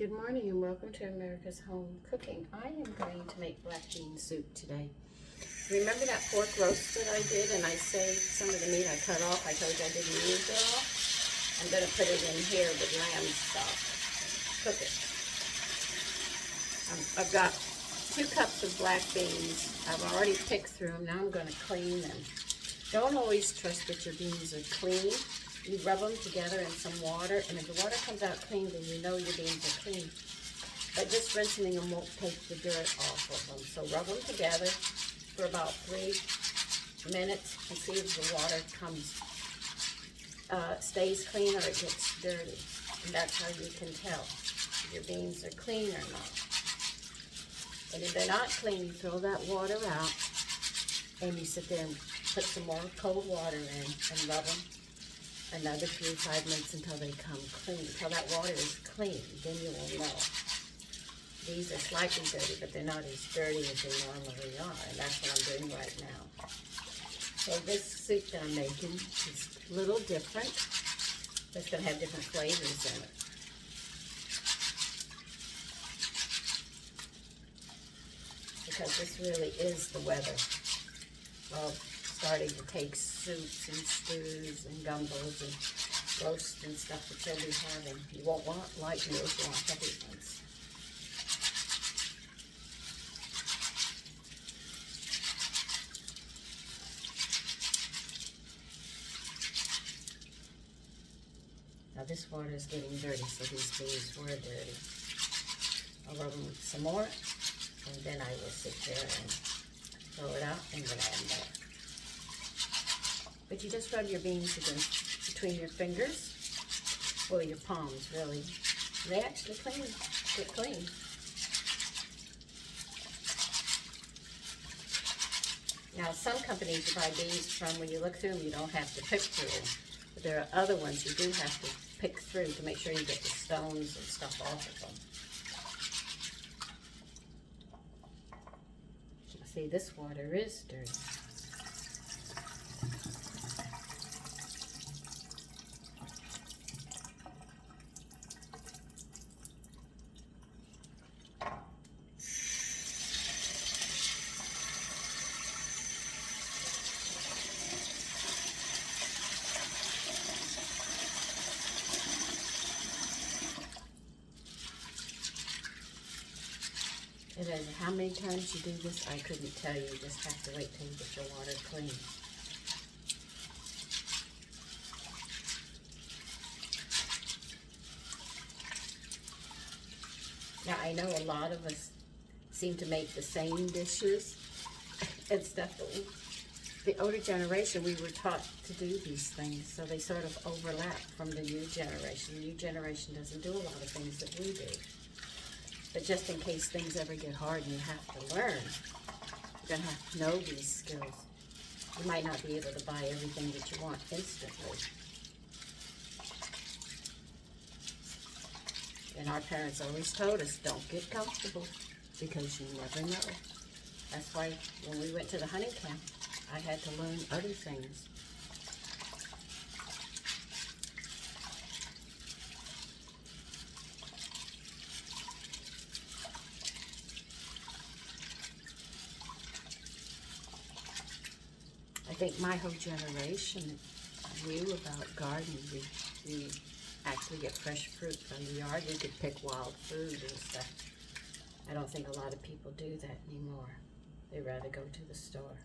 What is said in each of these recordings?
Good morning and welcome to America's Home Cooking. I am going to make black bean soup today. Remember that pork roast that I did and I saved some of the meat I cut off? I told you I didn't use it all. I'm going to put it in here with lamb stock. Cook it. I've got 2 cups of black beans. I've already picked through them. Now I'm going to clean them. Don't always trust that your beans are clean. You rub them together in some water, and if the water comes out clean, then you know your beans are clean. But just rinsing them won't take the dirt off of them. So rub them together for about 3 minutes and see if the water stays clean or it gets dirty. And that's how you can tell if your beans are clean or not. And if they're not clean, you throw that water out and you sit there and put some more cold water in and rub them another 3-5 minutes until they come clean, until that water is clean. Then you will know. These are slightly dirty, but they're not as dirty as they normally are, and that's what I'm doing right now. So this soup that I'm making is a little different. It's going to have different flavors in it. Because this really is the weather of starting to take soups and stews and gumbos and roasts and stuff that you'll be having. You won't want light meals, you want heavy ones. Now this water is getting dirty, so these beans were dirty. I'll rub them some more, and then I will sit there and throw it out and then add more. But you just rub your beans between your fingers, or your palms, really. They actually get clean. Now, some companies you buy beans from, when you look through them, you don't have to pick through them. But there are other ones you do have to pick through to make sure you get the stones and stuff off of them. See, this water is dirty. It is how many times you do this, I couldn't tell you. You just have to wait till you get your water clean. Now, I know a lot of us seem to make the same dishes and stuff, but the older generation, we were taught to do these things, so they sort of overlap from the new generation. The new generation doesn't do a lot of things that we do. But just in case things ever get hard and you have to learn, you're going to have to know these skills. You might not be able to buy everything that you want instantly. And our parents always told us, don't get comfortable, because you never know. That's why when we went to the hunting camp, I had to learn other things. I think my whole generation knew about gardening. We actually get fresh fruit from the yard. We could pick wild food and stuff. I don't think a lot of people do that anymore. They rather go to the store.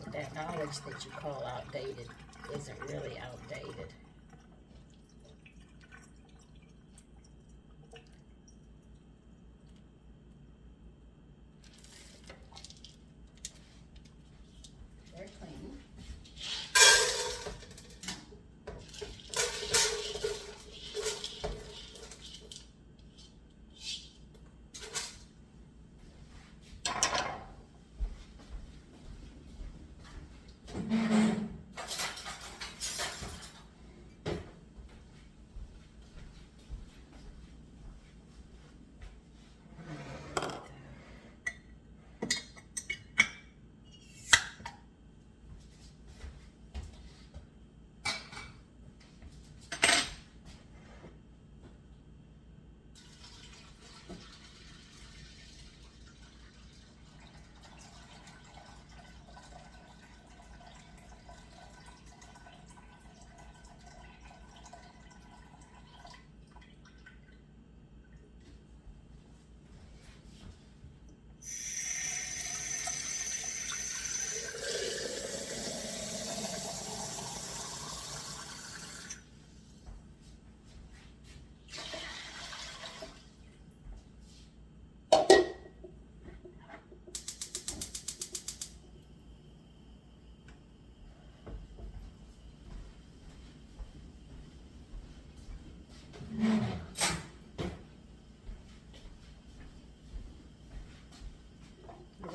But that knowledge that you call outdated isn't really outdated. They're clean.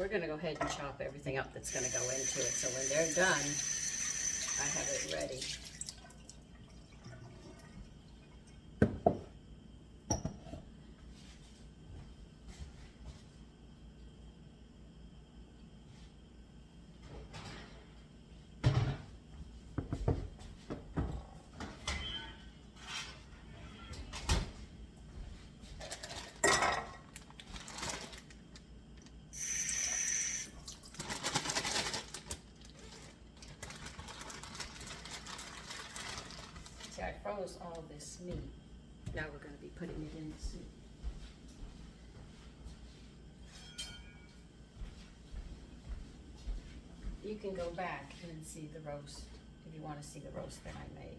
going to go ahead and chop everything up that's going to go into it. So when they're done, I have it ready. I froze all this meat. Now we're going to be putting it in the soup. You can go back and see the roast if you want to see the roast that I made.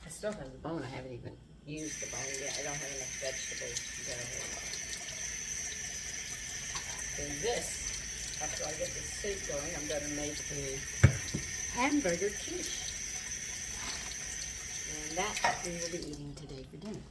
I still have the bone. I haven't even used the bone yet. I don't have enough vegetables to go ahead. And this, after I get the soup going, I'm going to make a hamburger quiche. And that we will be eating today for dinner.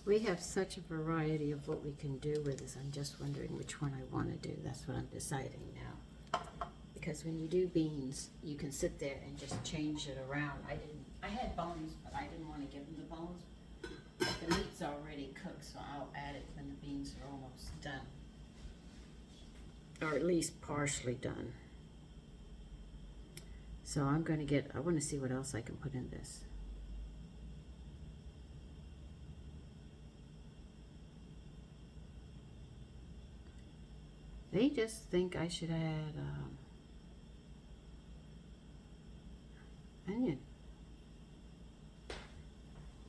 We have such a variety of what we can do with this. I'm just wondering which one I want to do. That's what I'm deciding now. Because when you do beans, you can sit there and just change it around. I had bones, but I didn't want to give them the bones. But the meat's already cooked, so I'll add it when the beans are almost done. Or at least partially done. So I'm going to I want to see what else I can put in this. They just think I should add onion.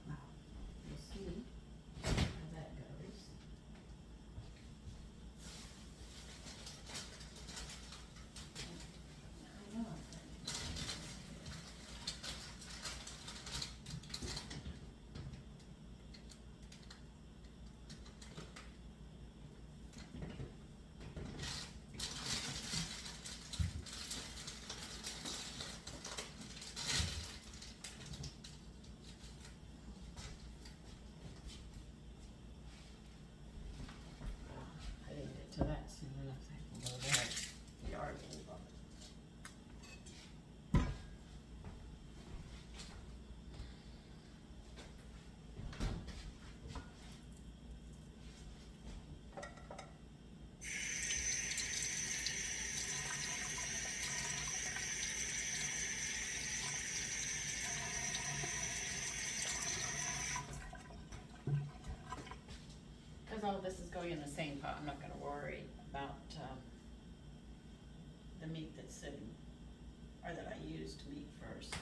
Wow. We'll see how that goes. I know. be in the same pot. I'm not going to worry about the meat that's sitting, or that I used meat first.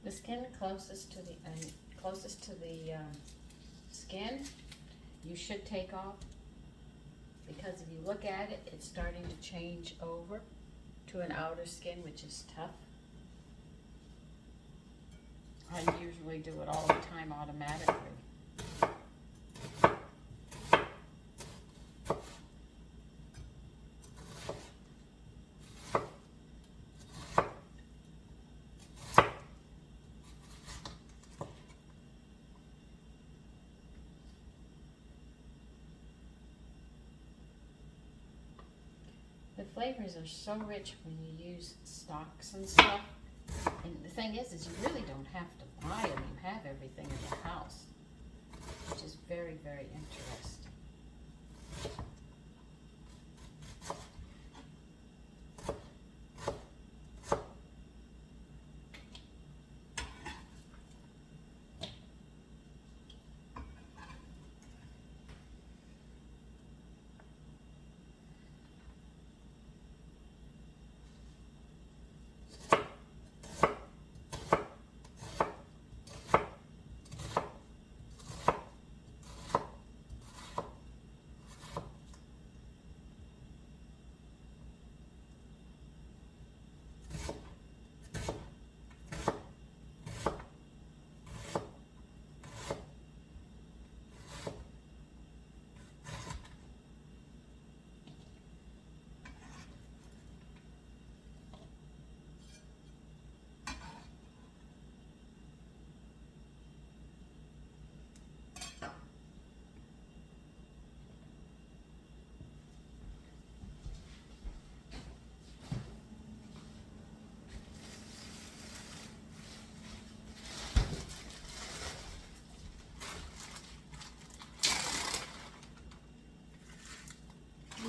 The skin closest to the skin, you should take off, because if you look at it, it's starting to change over to an outer skin, which is tough. I usually do it all the time automatically. The flavors are so rich when you use stocks and stuff. And the thing is you really don't have to buy them. You have everything in the house, which is very, very interesting.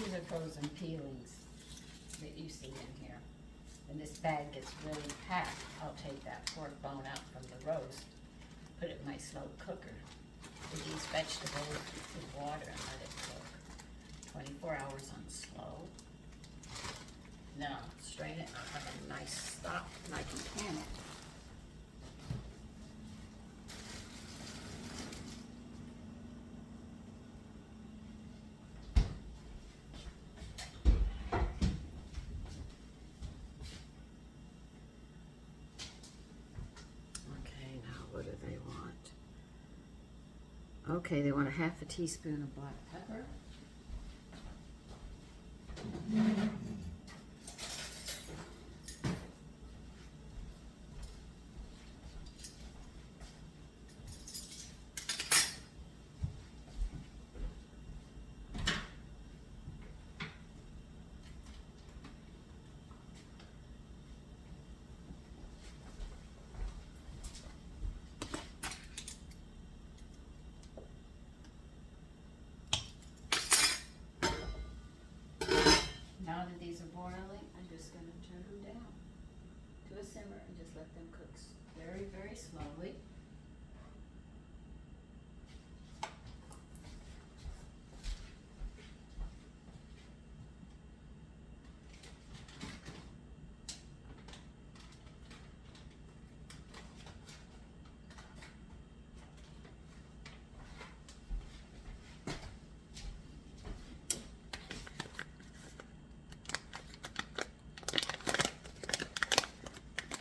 These are frozen peelings that you see in here. When this bag gets really packed, I'll take that pork bone out from the roast, put it in my slow cooker with these vegetables with water and let it cook 24 hours on slow. Now, strain it and I'll have a nice stock and I can pan it. Okay, they want a half a teaspoon of black pepper. Now that these are boiling, I'm just going to turn them down to a simmer and just let them cook very, very slowly.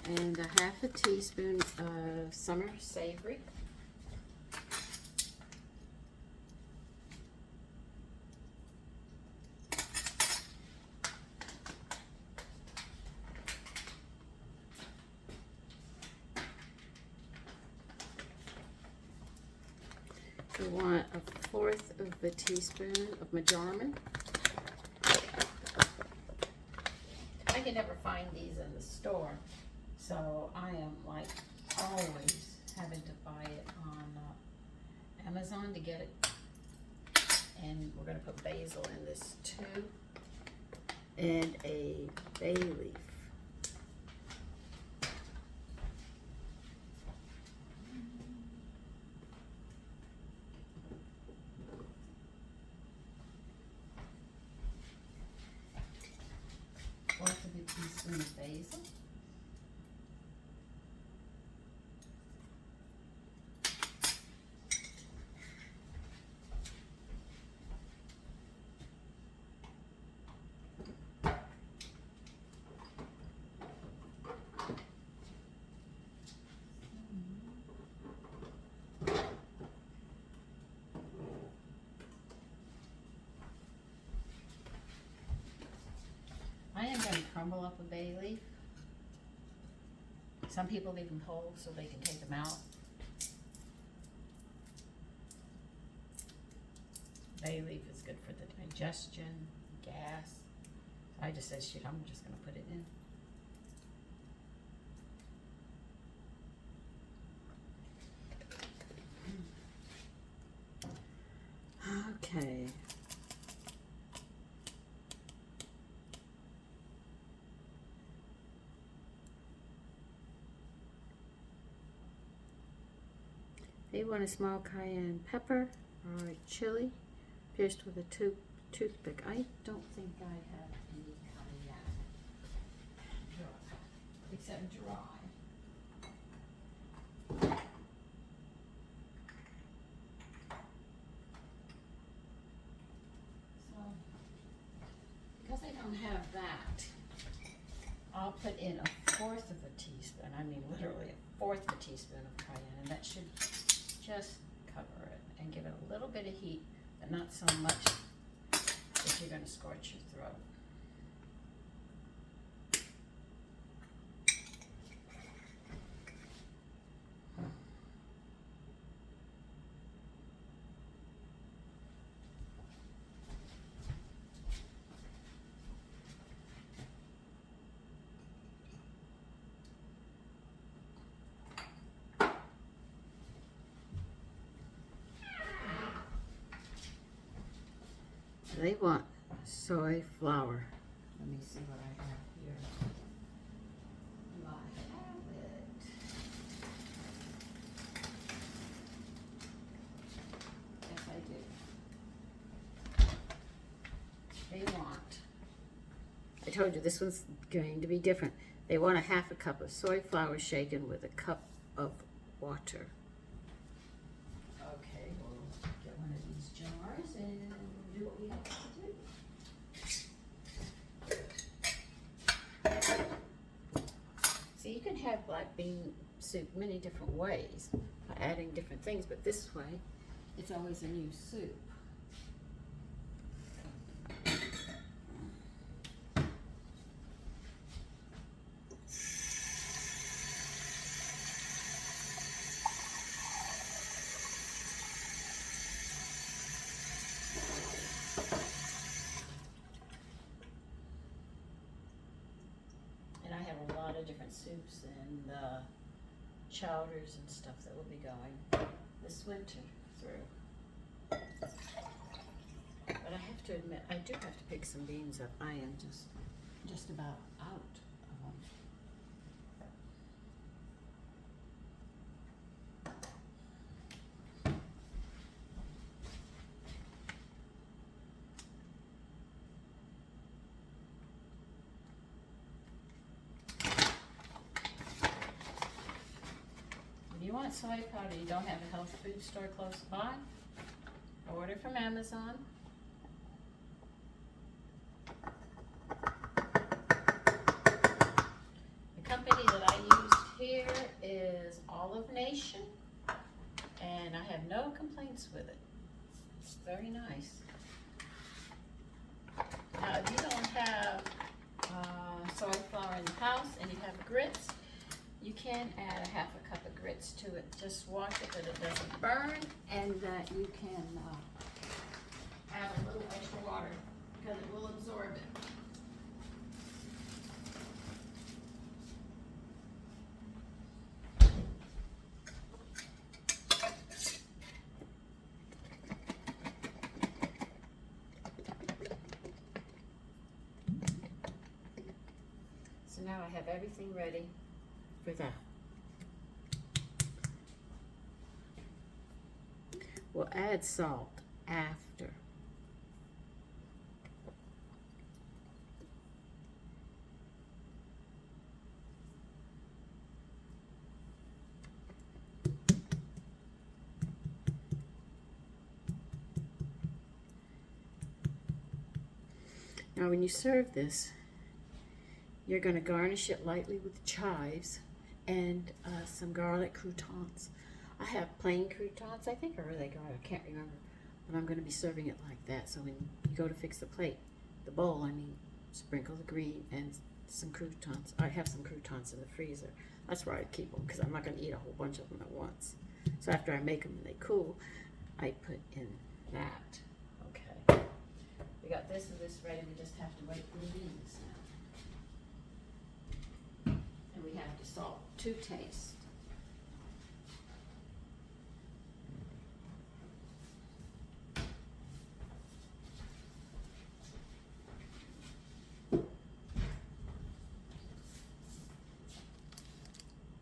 and a half a teaspoon of summer savory. You want a 1/4 of a teaspoon of marjoram. I can never find these in the store, so I am like always having to buy it on Amazon to get it. And we're going to put basil in this too, and a bay leaf. Fourth of a teaspoon of basil. I am going to crumble up a bay leaf. Some people leave them whole so they can take them out. Bay leaf is good for the digestion, gas. I just said, shoot, I'm just going to put it in. Okay. You want a small cayenne pepper or a chili pierced with a toothpick. I don't think I have any cayenne, except dry. So, because I don't have that, I'll put in a 1/4 of a teaspoon. I mean, literally a 1/4 of a teaspoon of cayenne, and that should just cover it and give it a little bit of heat, but not so much that you're going to scorch your throat. They want soy flour. Let me see what I have here. Do I have it? Yes, I do. They want, I told you this one's going to be different. They want a 1/2 cup of soy flour shaken with a cup of water. Okay, we'll get one of these jars and do what we have to do. So you can have black bean soup many different ways by adding different things, but this way it's always a new soup. Different soups and chowders and stuff that will be going this winter through. But I have to admit, I do have to pick some beans up. I am just about out of them. If you want soy powder, you don't have a health food store close by, order from Amazon. The company that I use here is Olive Nation, and I have no complaints with it. It's very nice. Now, if you don't have soy flour in the house and you have grits, you can add a half a cup of grits to it. Just watch it that it doesn't burn, and that you can add a little extra water because it will absorb it. So now I have everything ready for that. We'll add salt after. Now when you serve this, you're going to garnish it lightly with chives and some garlic croutons. I have plain croutons. I think are really garlic. I can't remember. But I'm going to be serving it like that. So when you go to fix the plate, the bowl, I mean, sprinkle the green and some croutons. I have some croutons in the freezer. That's where I keep them because I'm not going to eat a whole bunch of them at once. So after I make them and they cool, I put in that. Okay. We got this and this ready. We just have to wait for the beans now. And we have to salt to taste.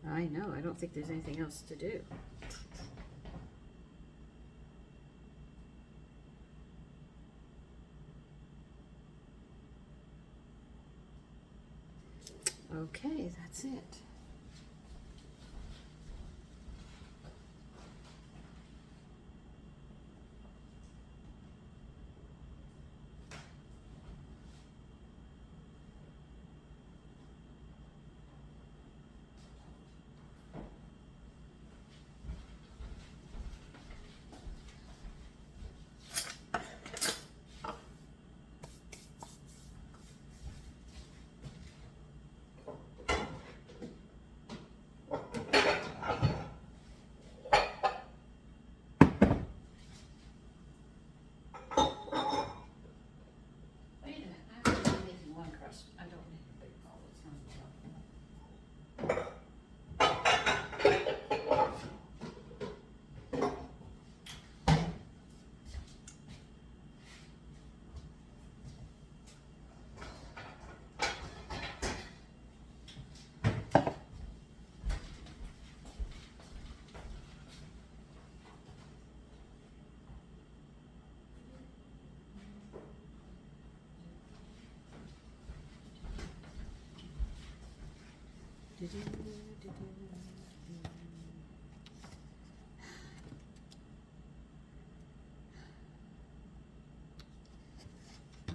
I know, I don't think there's anything else to do. Okay, that's it.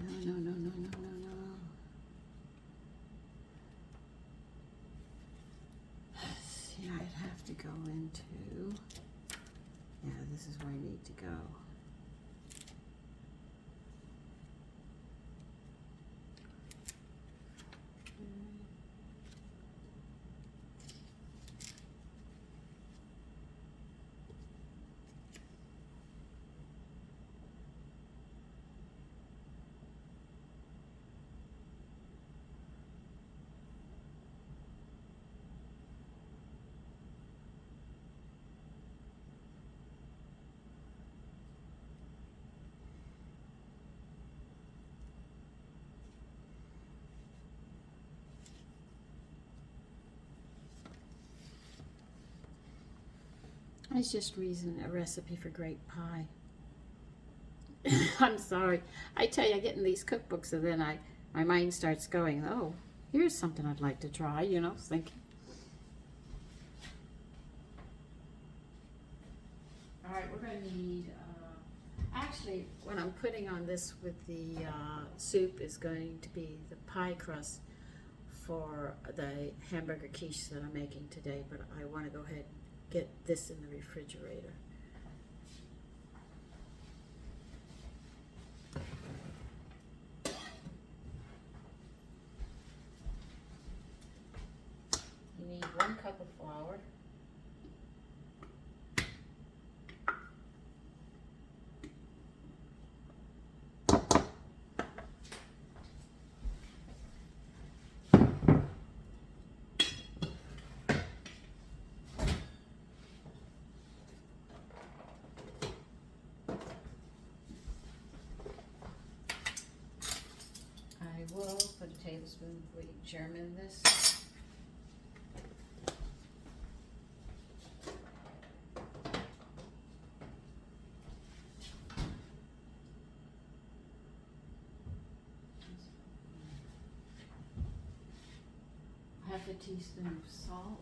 No. See, I'd have to go into, yeah, this is where I need to go. I was just reading a recipe for grape pie. I'm sorry. I tell you, I get in these cookbooks and then my mind starts going, oh, here's something I'd like to try, you know, thinking. All right, we're going to need, actually, what I'm putting on this with the soup is going to be the pie crust for the hamburger quiche that I'm making today, but I want to go ahead and get this in the refrigerator. You need 1 cup of flour. I will put a tablespoon of wheat germ in this. Half a teaspoon of salt.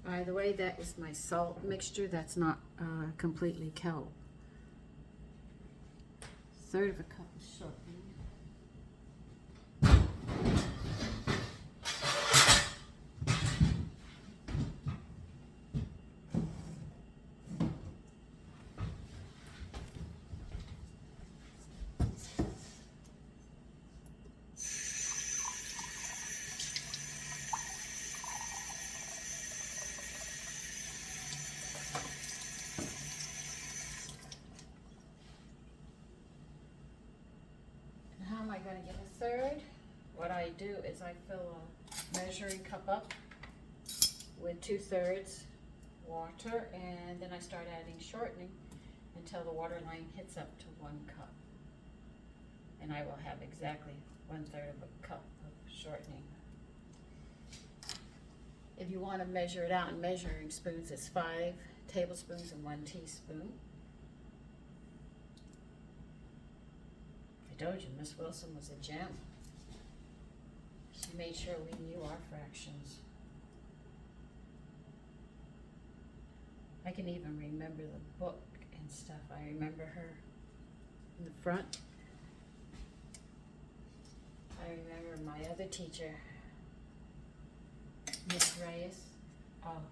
By the way, that is my salt mixture. That's not completely kelp. 1/3 of a cup of shortening. How am I going to get a 1/3? What I do is I fill a measuring cup up with 2/3 water, and then I start adding shortening until the water line hits up to 1 cup. And I will have exactly 1/3 of a cup of shortening. If you want to measure it out in measuring spoons, it's 5 tablespoons and 1 teaspoon. I told you, Miss Wilson was a gem. She made sure we knew our fractions. I can even remember the book and stuff. I remember her in the front. I remember my other teacher, Miss Reyes. Oh,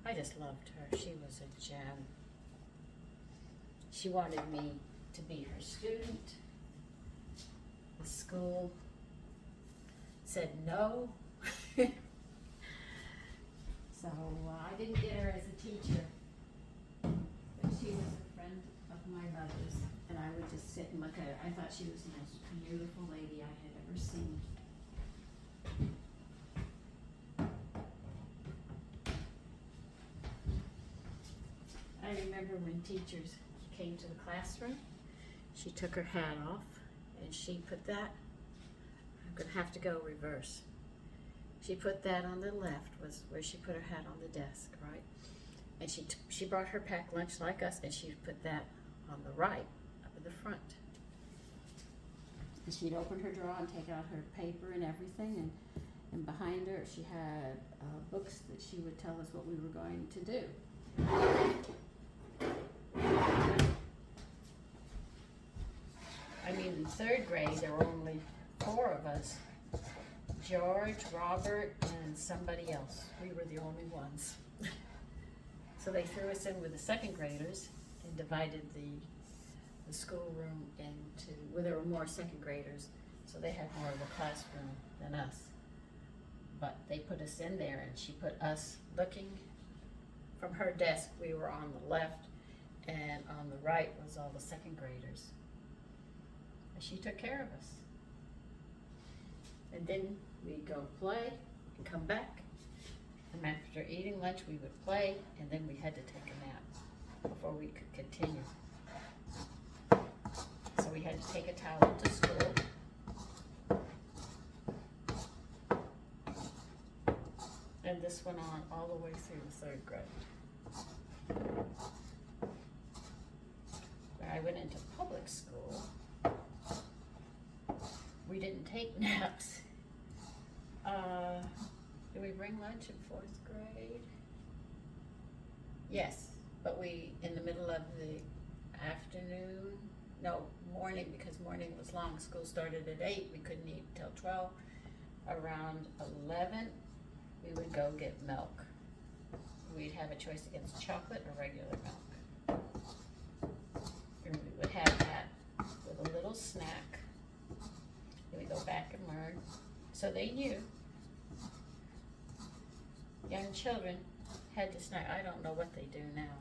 I just loved her. She was a gem. She wanted me to be her student. The school said no. So I didn't get her as a teacher, but she was a friend of my mother's, and I would just sit and look at her. I thought she was the most beautiful lady I had ever seen. I remember when teachers came to the classroom, she took her hat off and she put that, I'm going to have to go reverse. She put that on the left, was where she put her hat on the desk, right? And she brought her packed lunch like us, and she put that on the right, up in the front. And she'd open her drawer and take out her paper and everything, and behind her she had books that she would tell us what we were going to do. I mean, in 3rd grade, there were only 4 of us. George, Robert, and somebody else. We were the only ones. So they threw us in with the 2nd graders and divided the schoolroom into, well, there were more 2nd graders, so they had more of the classroom than us. But they put us in there, and she put us looking from her desk. We were on the left, and on the right was all the 2nd graders. And she took care of us. And then we'd go play and come back. And after eating lunch, we would play, and then we had to take a nap before we could continue. So we had to take a towel to school. And this went on all the way through the 3rd grade. When I went into public school, we didn't take naps. Did we bring lunch in 4th grade? Yes, but we, in the middle of the afternoon, no, morning, because morning was long. School started at 8, we couldn't eat till 12. Around 11, we would go get milk. We'd have a choice against chocolate or regular milk. And we would have that with a little snack. Then we go back and learn. So they knew. Young children had to snack. I don't know what they do now.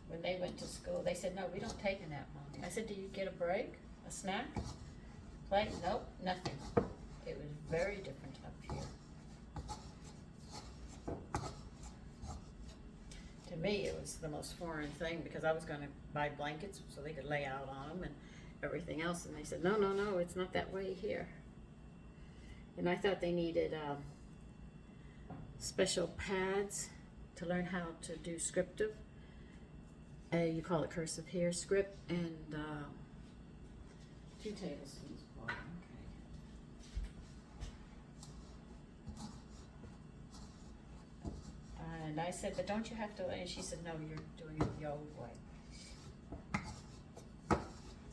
When they went to school, they said, no, we don't take a nap, Mommy. I said, do you get a break? A snack? Play? Nope, nothing. It was very different up here. To me, it was the most foreign thing because I was going to buy blankets so they could lay out on them and everything else. And they said, no, no, no, it's not that way here. And I thought they needed special pads to learn how to do scriptive. You call it cursive here, script, and 2 tablespoons of water. Okay. And I said, but don't you have to? And she said, no, you're doing it the old way.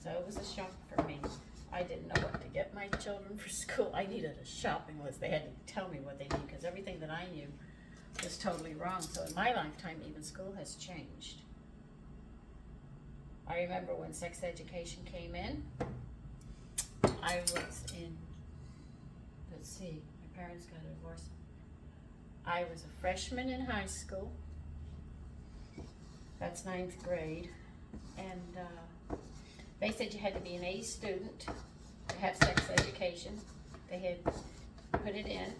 So it was a shock for me. I didn't know what to get my children for school. I needed a shopping list. They had to tell me what they need because everything that I knew was totally wrong. So in my lifetime, even school has changed. I remember when sex education came in, I was in, let's see, my parents got a divorce. I was a freshman in high school. That's 9th grade. And they said you had to be an A student to have sex education. They had put it in.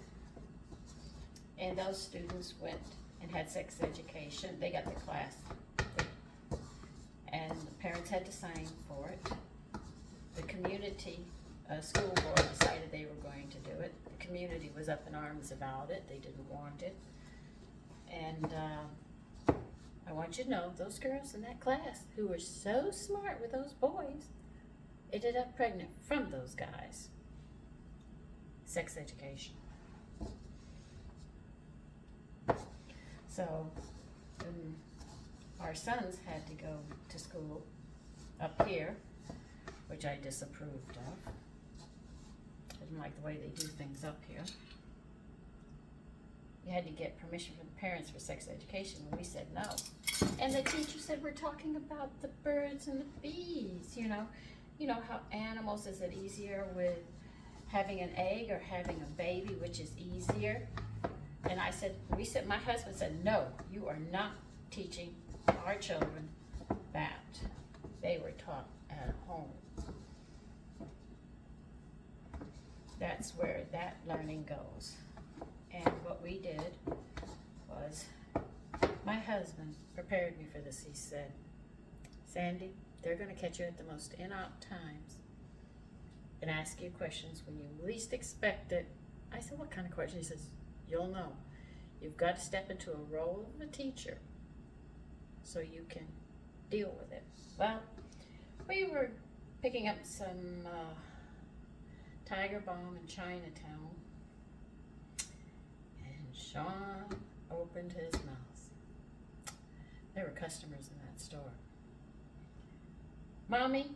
And those students went and had sex education. They got the class. And the parents had to sign for it. The community school board decided they were going to do it. The community was up in arms about it. They didn't want it. And I want you to know, those girls in that class who were so smart with those boys ended up pregnant from those guys. Sex education. So, our sons had to go to school up here, which I disapproved of. I didn't like the way they do things up here. You had to get permission from the parents for sex education, and we said no. And the teacher said, we're talking about the birds and the bees, you know. You know how animals, is it easier with having an egg or having a baby, which is easier? And I said, my husband said, no, you are not teaching our children that. They were taught at home. That's where that learning goes. And what we did was, my husband prepared me for this. He said, Sandy, they're going to catch you at the most inapt times and ask you questions when you least expect it. I said, what kind of question? He says, you'll know. You've got to step into a role of a teacher so you can deal with it. Well, we were picking up some Tiger Balm in Chinatown, and Sean opened his mouth. There were customers in that store. Mommy,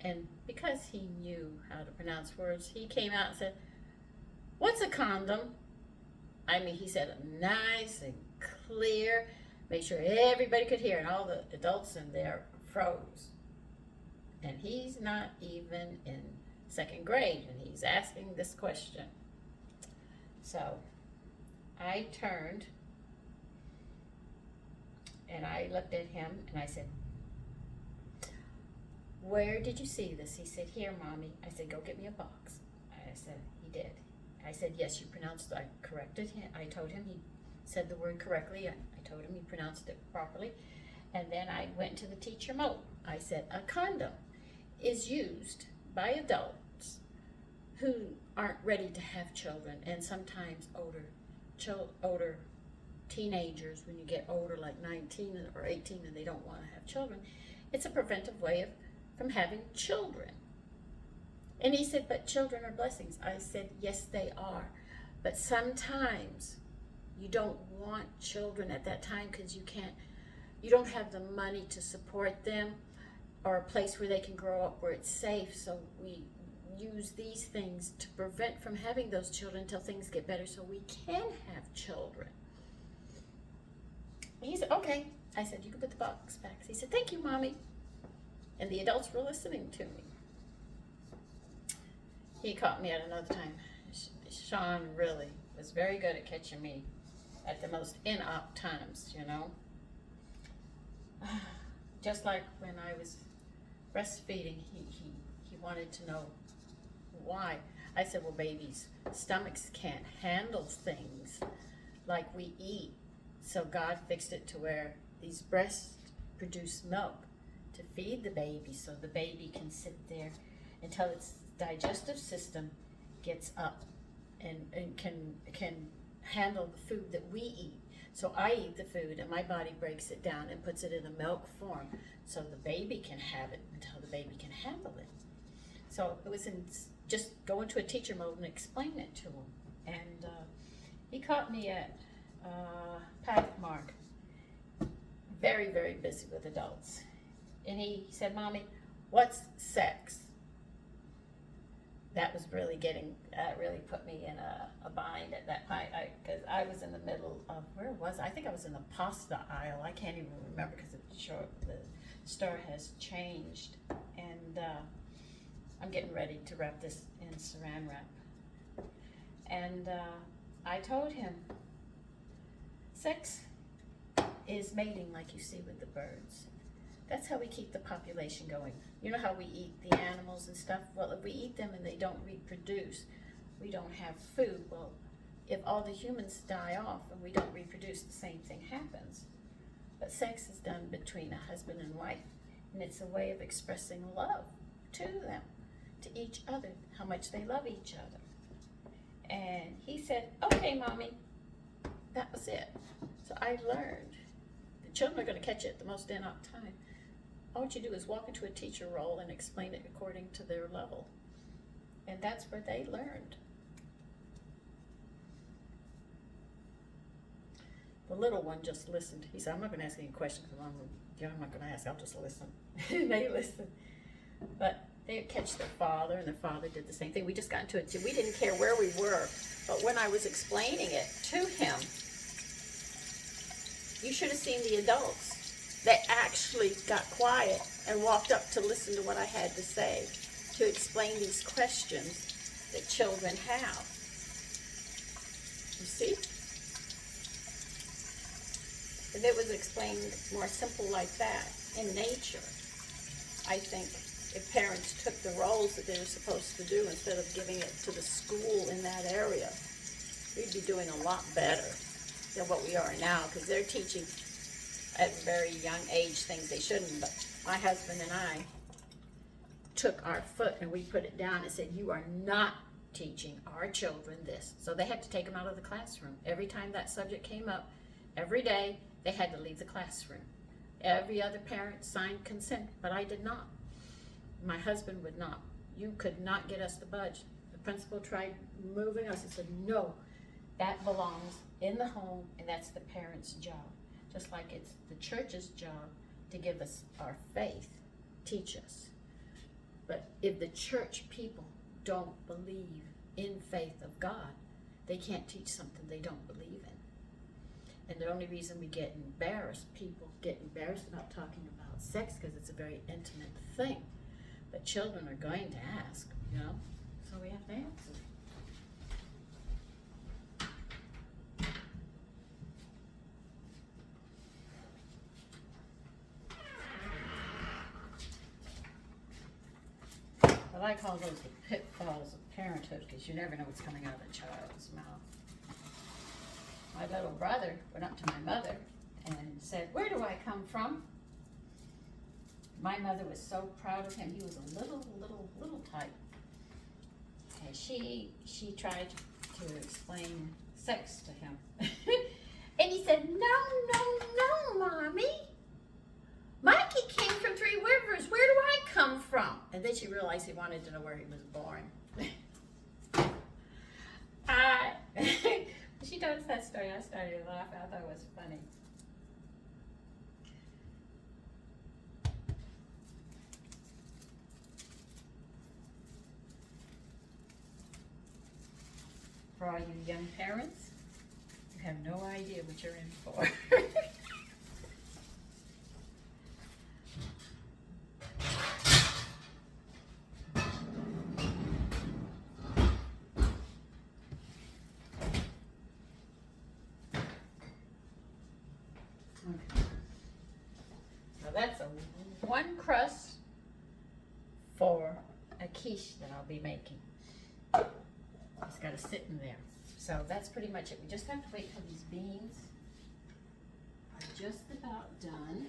and because he knew how to pronounce words, he came out and said, what's a condom? I mean, he said it nice and clear, made sure everybody could hear, and all the adults in there froze. And he's not even in 2nd grade, and he's asking this question. So I turned, and I looked at him, and I said, where did you see this? He said, here, Mommy. I said, go get me a box. I said, he did. I said, yes, you pronounced it. I corrected him. I told him he said the word correctly. I told him he pronounced it properly. And then I went to the teacher mode. I said, a condom is used by adults who aren't ready to have children, and sometimes older teenagers, when you get older, like 19 or 18, and they don't want to have children. It's a preventive way from having children. And he said, but children are blessings. I said, yes, they are. But sometimes you don't want children at that time because you don't have the money to support them or a place where they can grow up where it's safe. So we use these things to prevent from having those children until things get better so we can have children. He said, okay. I said, you can put the box back. He said, thank you, Mommy. And the adults were listening to me. He caught me at another time. Sean really was very good at catching me at the most in-op times, you know. Just like when I was breastfeeding, he wanted to know why. I said, well, babies' stomachs can't handle things like we eat. So God fixed it to where these breasts produce milk to feed the baby so the baby can sit there until its digestive system gets up and can handle the food that we eat. So I eat the food and my body breaks it down and puts it in a milk form so the baby can have it until the baby can handle it. So it was in just go into a teacher mode and explain it to him. And he caught me at paddock mark, very, very busy with adults. And he said, Mommy, what's sex? That was really really put me in a bind at that point, because I was in the middle of, where was I? I think I was in the pasta aisle. I can't even remember because the store has changed. And I'm getting ready to wrap this in saran wrap. And I told him, sex is mating like you see with the birds. That's how we keep the population going. You know how we eat the animals and stuff? Well, if we eat them and they don't reproduce, we don't have food. Well, if all the humans die off and we don't reproduce, the same thing happens. But sex is done between a husband and wife, and it's a way of expressing love to them, to each other, how much they love each other. And he said, okay, Mommy, that was it. So I learned. The children are going to catch it at the most in-op time. All you do is walk into a teacher role and explain it according to their level. And that's where they learned. The little one just listened. He said, I'm not going to ask any questions because I'm not going to ask. I'll just listen. They listened. But they would catch their father, and their father did the same thing. We just got into it too. We didn't care where we were. But when I was explaining it to him, you should have seen the adults. They actually got quiet and walked up to listen to what I had to say, to explain these questions that children have. You see? If it was explained more simple like that in nature, I think if parents took the roles that they were supposed to do instead of giving it to the school in that area, we'd be doing a lot better than what we are now, because they're teaching at a very young age things they shouldn't. But my husband and I took our foot and we put it down and said, you are not teaching our children this. So they had to take them out of the classroom. Every time that subject came up, every day, they had to leave the classroom. Every other parent signed consent, but I did not. My husband would not. You could not get us to budge. The principal tried moving us and said, no, that belongs in the home, and that's the parent's job. Just like it's the church's job to give us our faith, teach us. But if the church people don't believe in faith of God, they can't teach something they don't believe in. And the only reason we get embarrassed, people get embarrassed about talking about sex because it's a very intimate thing. But children are going to ask, you know, so we have to answer. I like all those pitfalls of parenthood because you never know what's coming out of a child's mouth. My little brother went up to my mother and said, where do I come from? My mother was so proud of him. He was a little type. And she tried to explain sex to him. And he said, no, Mommy. Mikey came from Three Rivers. Where do I come from? And then she realized he wanted to know where he was born. She told us that story. I started laughing. I thought it was funny. For all you young parents, you have no idea what you're in for. Okay. Now that's a one crust for a quiche that I'll be making. It's got to sit in there. So that's pretty much it. We just have to wait till these beans are just about done.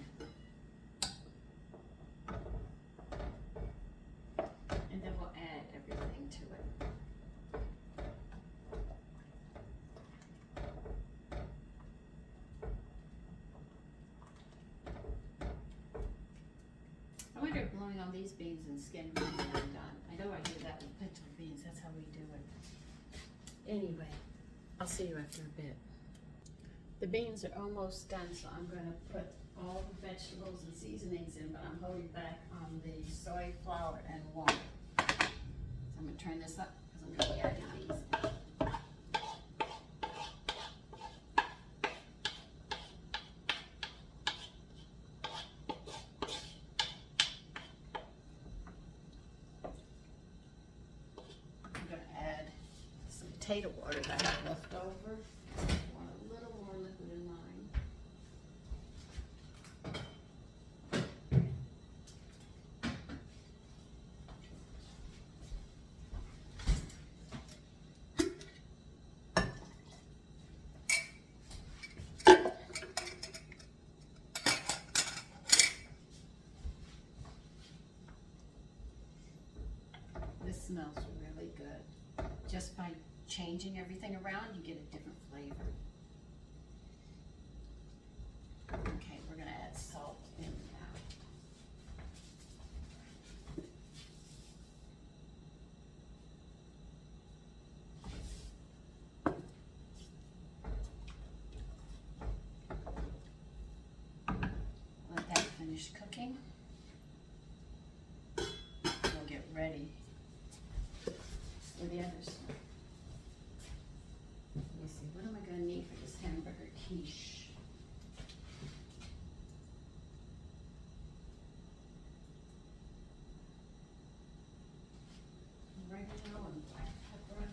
And then we'll add everything to it. I wonder if blowing on these beans and skin beans are done. I know I do that with pinto beans. That's how we do it. Anyway, I'll see you after a bit. The beans are almost done, so I'm going to put all the vegetables and seasonings in, but I'm holding back on the soy flour and water. So I'm going to turn this up because I'm going to be adding these. Potato water that I have left over. I want a little more liquid in mine. This smells really good. Just by changing everything around, you get a different flavor. Okay, we're going to add salt in now. Let that finish cooking. We'll get ready for the other stuff. Let me see, what am I going to need for this hamburger quiche? Oregano and black pepper.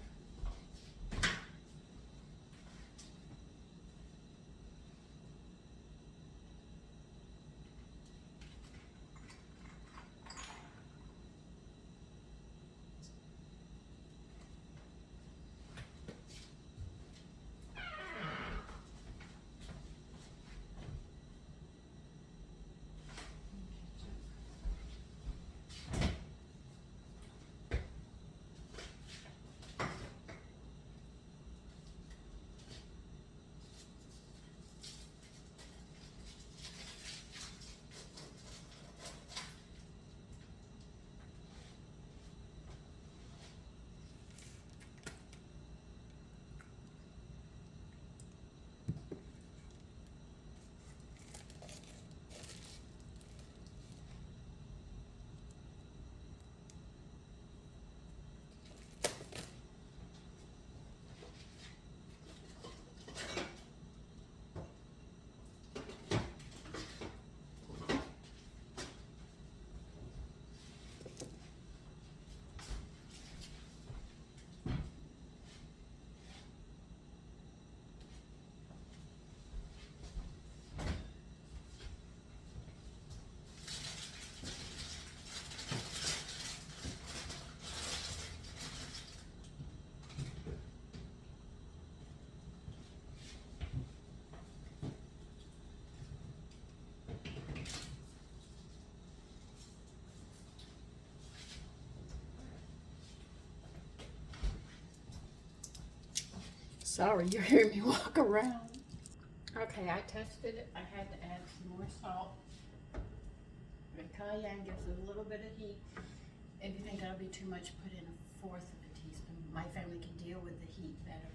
Sorry, you're hearing me walk around. Okay, I tested it. I had to add some more salt. The cayenne gives it a little bit of heat. If you think that'll be too much, put in 1/4 of a teaspoon. My family can deal with the heat better.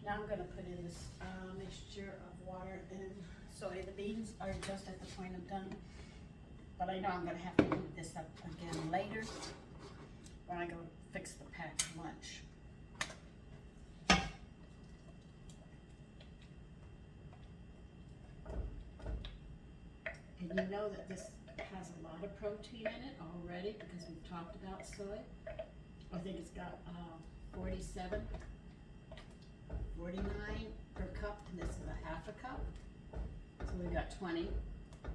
Now I'm gonna put in this mixture of water and soy. The beans are just at the point I'm done, but I know I'm gonna have to heat this up again later when I go fix the packed lunch. And you know that this has a lot of protein in it already because we've talked about soy. I think it's got 47, 49 per cup, and this is a 1/2 cup. So we've got 20,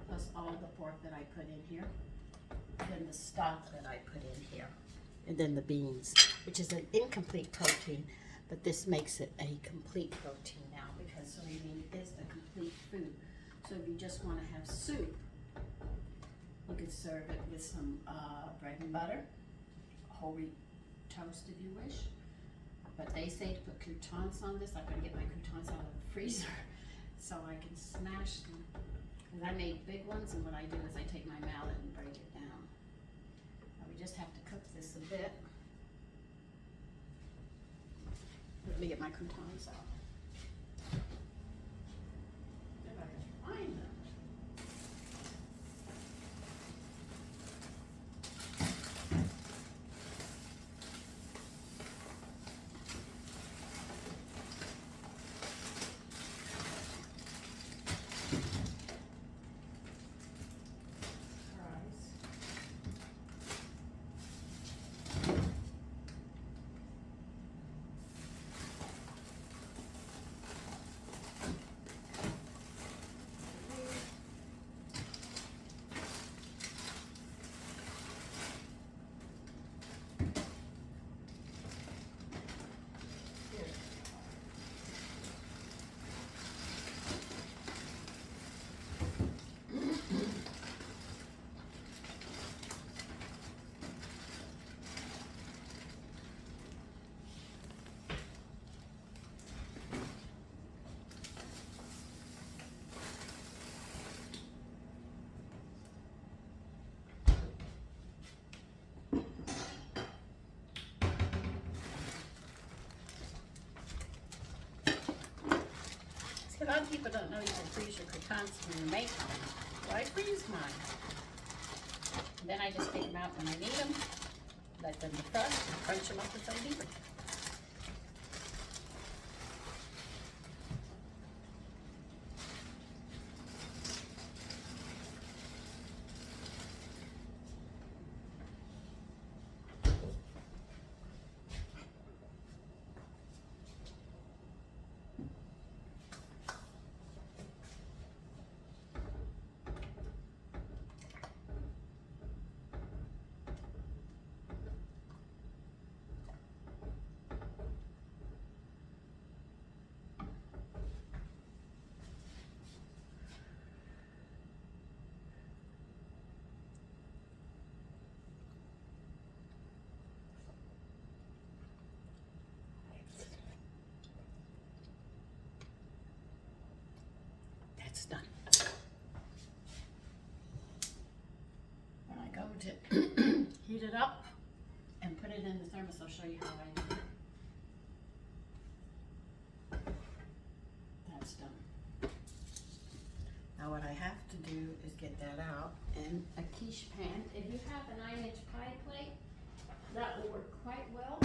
plus all the pork that I put in here, then the stock that I put in here, and then the beans, which is an incomplete protein, but this makes it a complete protein now because soybean is a complete food. So if you just want to have soup, you could serve it with some bread and butter, whole wheat toast if you wish. But they say to put croutons on this. I'm going to get my croutons out of the freezer so I can smash them. Because I made big ones, and what I do is I take my mallet and break it down. Now we just have to cook this a bit. Let me get my croutons out. If I can find them. A lot of people don't know you can freeze your croutons when you make them. So I freeze mine. And then I just take them out when I need them, let them defrost, and crunch them up as I need them. That's done. When I go to heat it up and put it in the thermos, I'll show you how I do it. That's done. Now what I have to do is get that out in a quiche pan. If you have a 9-inch pie plate, that will work quite well.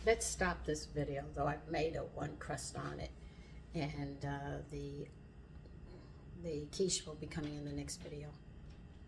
Let's stop this video, though I've made one crust on it, and the quiche will be coming in the next video.